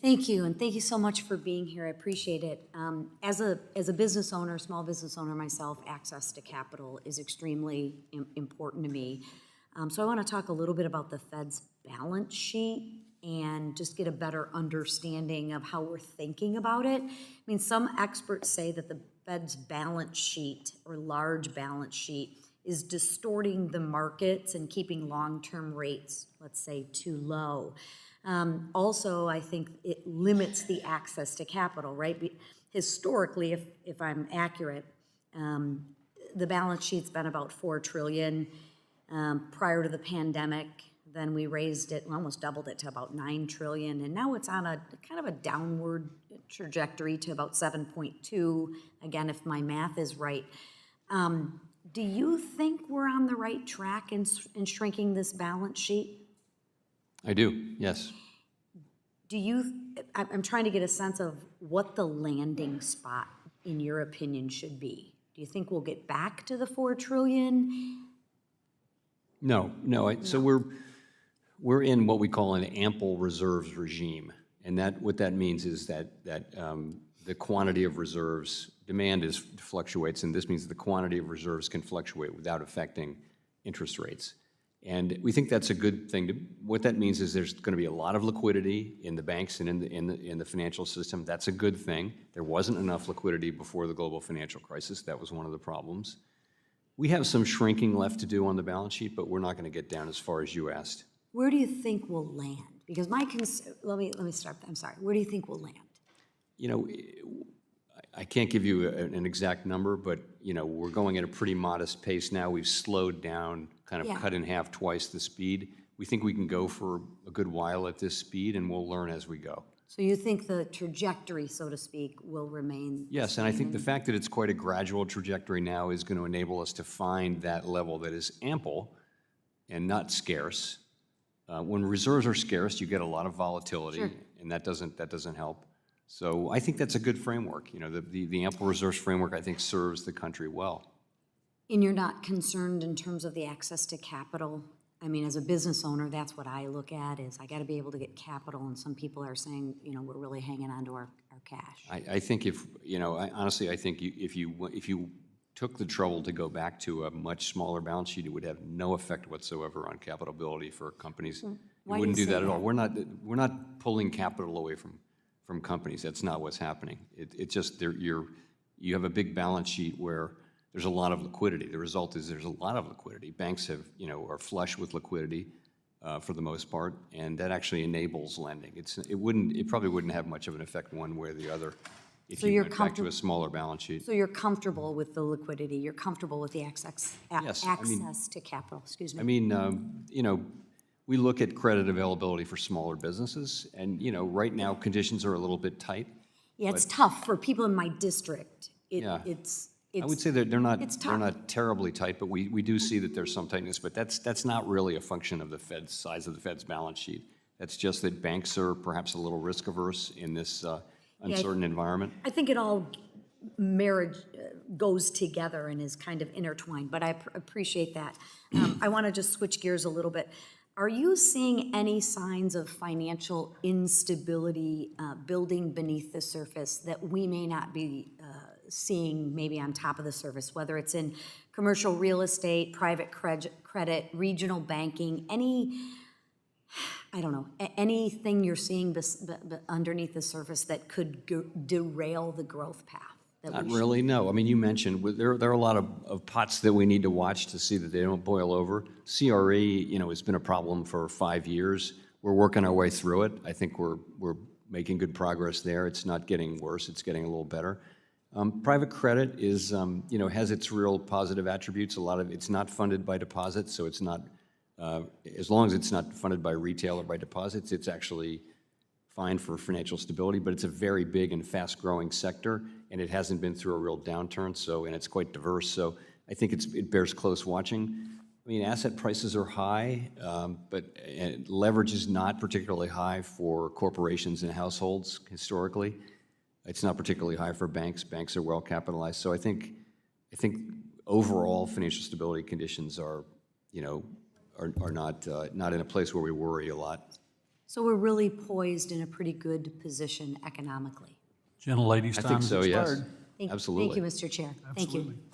Thank you, and thank you so much for being here. I appreciate it. As a business owner, small business owner myself, access to capital is extremely important to me. So I want to talk a little bit about the Fed's balance sheet and just get a better understanding of how we're thinking about it. I mean, some experts say that the Fed's balance sheet or large balance sheet is distorting the markets and keeping long-term rates, let's say, too low. Also, I think it limits the access to capital, right? Historically, if I'm accurate, the balance sheet's been about $4 trillion prior to the pandemic. Then we raised it, almost doubled it to about $9 trillion, and now it's on a kind of a downward trajectory to about 7.2. Again, if my math is right. Do you think we're on the right track in shrinking this balance sheet? I do, yes. I'm trying to get a sense of what the landing spot, in your opinion, should be. Do you think we'll get back to the $4 trillion? No. So we're in what we call an ample reserves regime, and what that means is that the quantity of reserves, demand fluctuates, and this means the quantity of reserves can fluctuate without affecting interest rates. And we think that's a good thing. What that means is there's going to be a lot of liquidity in the banks and in the financial system. That's a good thing. There wasn't enough liquidity before the global financial crisis. That was one of the problems. We have some shrinking left to do on the balance sheet, but we're not going to get down as far as you asked. Where do you think we'll land? Because let me start. I'm sorry. Where do you think we'll land? You know, I can't give you an exact number, but we're going at a pretty modest pace now. We've slowed down, kind of cut in half twice the speed. We think we can go for a good while at this speed, and we'll learn as we go. So you think the trajectory, so to speak, will remain? Yes, and I think the fact that it's quite a gradual trajectory now is going to enable us to find that level that is ample and not scarce. When reserves are scarce, you get a lot of volatility, and that doesn't help. So I think that's a good framework. The ample reserves framework, I think, serves the country well. And you're not concerned in terms of the access to capital? I mean, as a business owner, that's what I look at, is I got to be able to get capital, and some people are saying, we're really hanging on to our cash. I think honestly, I think if you took the trouble to go back to a much smaller balance sheet, it would have no effect whatsoever on capitalability for companies. It wouldn't do that at all. We're not pulling capital away from companies. That's not what's happening. It's just you have a big balance sheet where there's a lot of liquidity. The result is there's a lot of liquidity. Banks are flush with liquidity for the most part, and that actually enables lending. It probably wouldn't have much of an effect one way or the other if you went back to a smaller balance sheet. So you're comfortable with the liquidity. You're comfortable with the access to capital. Excuse me. I mean, we look at credit availability for smaller businesses, and right now conditions are a little bit tight. Yeah, it's tough for people in my district. I would say that they're not terribly tight, but we do see that there's some tightness. But that's not really a function of the Fed's size of the Fed's balance sheet. That's just that banks are perhaps a little risk averse in this uncertain environment. I think it all goes together and is kind of intertwined. But I appreciate that. I want to just switch gears a little bit. Are you seeing any signs of financial instability building beneath the surface that we may not be seeing maybe on top of the surface, whether it's in commercial real estate, private credit, regional banking, anything you're seeing underneath the surface that could derail the growth path? Not really, no. I mean, you mentioned there are a lot of pots that we need to watch to see that they don't boil over. CRE, has been a problem for 5 years. We're working our way through it. I think we're making good progress there. It's not getting worse. It's getting a little better. Private credit is, has its real positive attributes. A lot of it's not funded by deposits, so it's not. As long as it's not funded by retail or by deposits, it's actually fine for financial stability, but it's a very big and fast-growing sector, and it hasn't been through a real downturn, and it's quite diverse, so I think it bears close watching. I mean, asset prices are high, but leverage is not particularly high for corporations and households historically. It's not particularly high for banks. Banks are well capitalized, so I think overall financial stability conditions are not in a place where we worry a lot. So we're really poised in a pretty good position economically. Gentlelady's I time think has so, yes. expired. Thank Absolutely. you, Mr. Chair. Thank you. Absolutely.